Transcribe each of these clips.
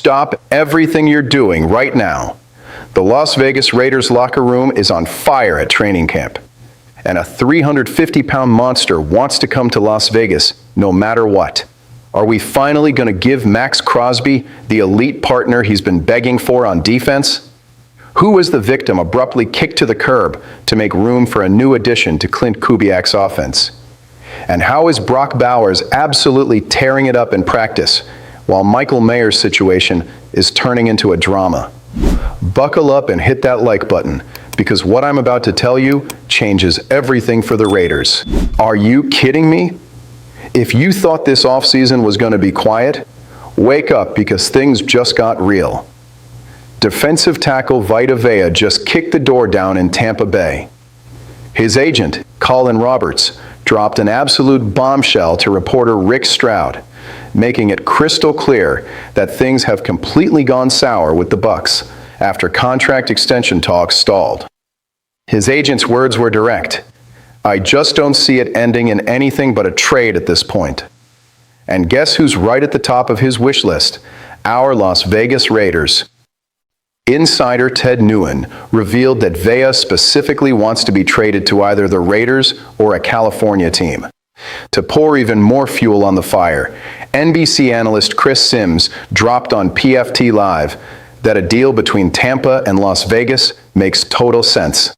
stop everything you're doing right now. The Las Vegas Raiders locker room is on fire at training camp, and a 350-pound monster wants to come to Las Vegas no matter what. Are we finally going to give Maxx Crosby the elite partner he's been begging for on defense? Who was the victim abruptly kicked to the curb to make room for a new addition to Klint Kubiak's offense? And how is Brock Bowers absolutely tearing it up in practice, while Michael Mayer's situation is turning into a drama? Buckle up and hit that like button, because what I'm about to tell you changes everything for the Raiders. Are you kidding me? If you thought this offseason was going to be quiet, wake up, because things just got real. Defensive tackle Vita Vea just kicked the door down in Tampa Bay. His agent, Collin Roberts, dropped an absolute bombshell to reporter Rick Stroud, making it crystal clear that things have completely gone sour with the Bucs after contract extension talks stalled. His agent's words were direct: "I just don't see it ending in anything but a trade at this point." And guess who's right at the top of his wish list? Our Las Vegas Raiders. Insider Ted Nguyen revealed that Vea specifically wants to be traded to either the Raiders or a California team. To pour even more fuel on the fire, NBC analyst Chris Sims dropped on PFT Live that a deal between Tampa and Las Vegas makes total sense.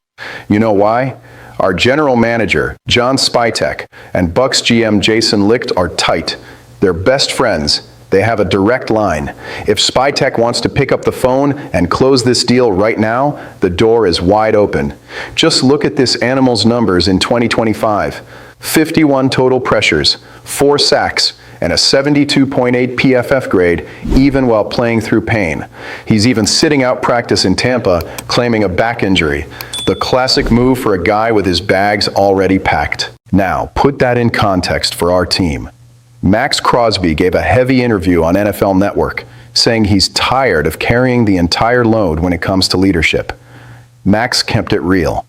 You know why? Our general manager, John Spytek, and Bucs GM Jason Licht are tight. They're best friends. They have a direct line. If Spytek wants to pick up the phone and close this deal right now, the door is wide open. Just look at this animal's numbers in 2025. 51 total pressures, 4 sacks, and a 72.8 PFF grade, even while playing through pain. He's even sitting out practice in Tampa, claiming a back injury. The classic move for a guy with his bags already packed. Now, put that in context for our team. Maxx Crosby gave a heavy interview on NFL Network, saying he's tired of carrying the entire load when it comes to leadership. Max kept it real.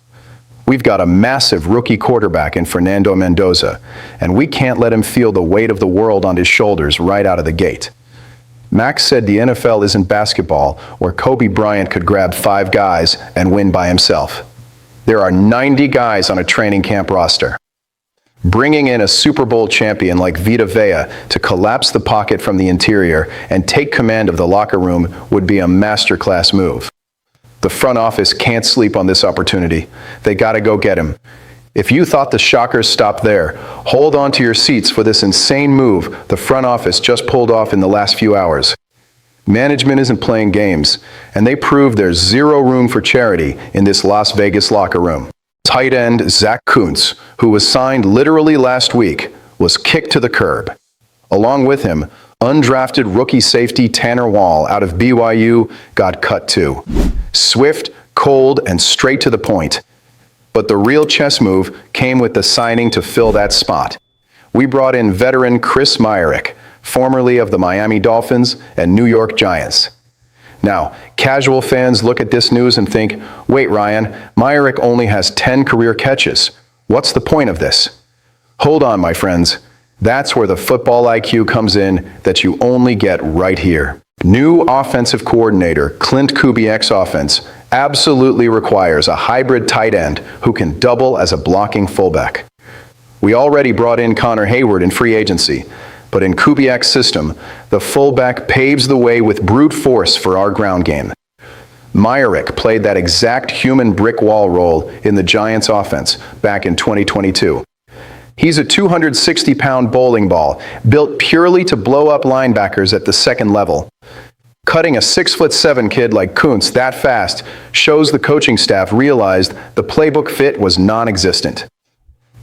We've got a massive rookie quarterback in Fernando Mendoza, and we can't let him feel the weight of the world on his shoulders right out of the gate. Max said the NFL isn't basketball where Kobe Bryant could grab 5 guys and win by himself. There are 90 guys on a training camp roster. Bringing in a Super Bowl champion like Vita Vea to collapse the pocket from the interior and take command of the locker room would be a masterclass move. The front office can't sleep on this opportunity. They gotta go get him. If you thought the Shockers stopped there, hold on to your seats for this insane move the front office just pulled off in the last few hours. Management isn't playing games, and they prove there's zero room for charity in this Las Vegas locker room. Tight end Zach Kuntz, who was signed literally last week, was kicked to the curb. Along with him, undrafted rookie safety Tanner Wall out of BYU got cut too. Swift, cold, and straight to the point. But the real chess move came with the signing to fill that spot. We brought in veteran Chris Myarick, formerly of the Miami Dolphins and New York Giants. Now, casual fans look at this news and think, wait Ryan, Myarick only has 10 career catches. What's the point of this? Hold on, my friends. That's where the football IQ comes in that you only get right here. New offensive coordinator Klint Kubiak's offense absolutely requires a hybrid tight end who can double as a blocking fullback. We already brought in Connor Hayward in free agency, but in Kubiak's system, the fullback paves the way with brute force for our ground game. Myarick played that exact human brick wall role in the Giants' offense back in 2022. He's a 260-pound bowling ball, built purely to blow up linebackers at the second level. Cutting a 6'7" kid like Kuntz that fast shows the coaching staff realized the playbook fit was non-existent.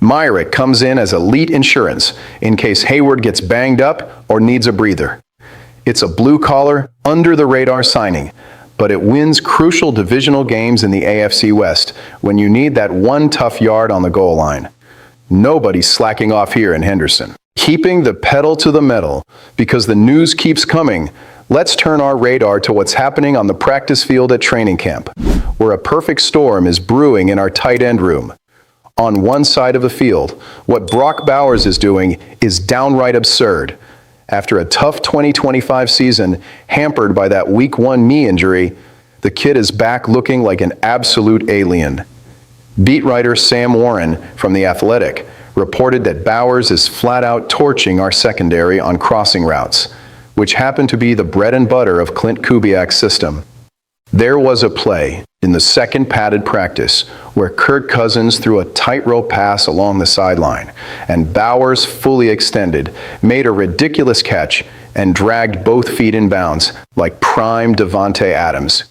Myarick comes in as elite insurance in case Hayward gets banged up or needs a breather. It's a blue-collar, under-the-radar signing, but it wins crucial divisional games in the AFC West when you need that one tough yard on the goal line. Nobody's slacking off here in Henderson. Keeping the pedal to the metal because the news keeps coming, let's turn our radar to what's happening on the practice field at training camp, where a perfect storm is brewing in our tight end room. On one side of the field, what Brock Bowers is doing is downright absurd. After a tough 2025 season hampered by that Week 1 knee injury, the kid is back looking like an absolute alien. Beat writer Sam Warren from The Athletic reported that Bowers is flat out torching our secondary on crossing routes, which happen to be the bread and butter of Klint Kubiak's system. There was a play in the second padded practice where Kirk Cousins threw a tightrope pass along the sideline, and Bowers, fully extended, made a ridiculous catch and dragged both feet in bounds like prime Davante Adams.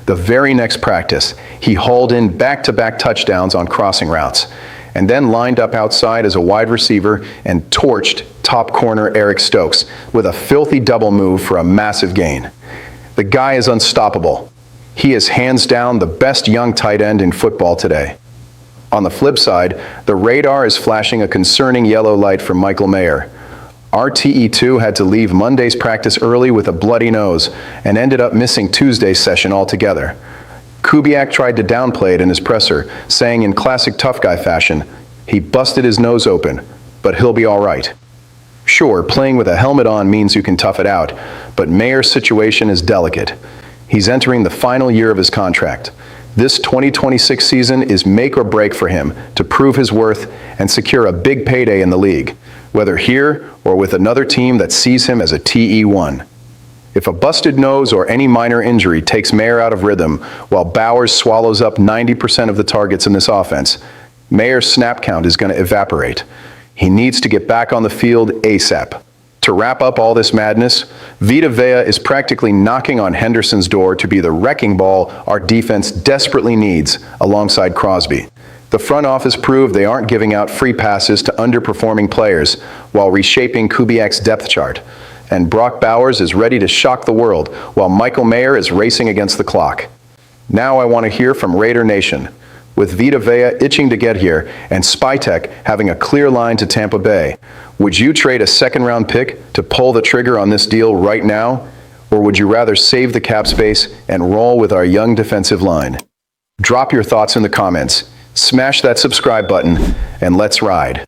The very next practice, he hauled in back-to-back touchdowns on crossing routes, and then lined up outside as a wide receiver and torched top corner Eric Stokes with a filthy double move for a massive gain. The guy is unstoppable. He is hands down the best young tight end in football today. On the flip side, the radar is flashing a concerning yellow light for Michael Mayer. RTE2 had to leave Monday's practice early with a bloody nose and ended up missing Tuesday's session altogether. Kubiak tried to downplay it in his presser, saying in classic tough guy fashion, he busted his nose open, but he'll be all right. Sure, playing with a helmet on means you can tough it out, but Mayer's situation is delicate. He's entering the final year of his contract. This 2026 season is make or break for him to prove his worth and secure a big payday in the league, whether here or with another team that sees him as a TE1. If a busted nose or any minor injury takes Mayer out of rhythm while Bowers swallows up 90% of the targets in this offense, Mayer's snap count is going to evaporate. He needs to get back on the field ASAP. To wrap up all this madness, Vita Vea is practically knocking on Henderson's door to be the wrecking ball our defense desperately needs alongside Crosby. The front office proved they aren't giving out free passes to underperforming players while reshaping Kubiak's depth chart. And Brock Bowers is ready to shock the world while Michael Mayer is racing against the clock. Now I want to hear from Raider Nation. With Vita Vea itching to get here and Spytek having a clear line to Tampa Bay, would you trade a second-round pick to pull the trigger on this deal right now? Or would you rather save the cap space and roll with our young defensive line? Drop your thoughts in the comments, smash that subscribe button, and let's ride.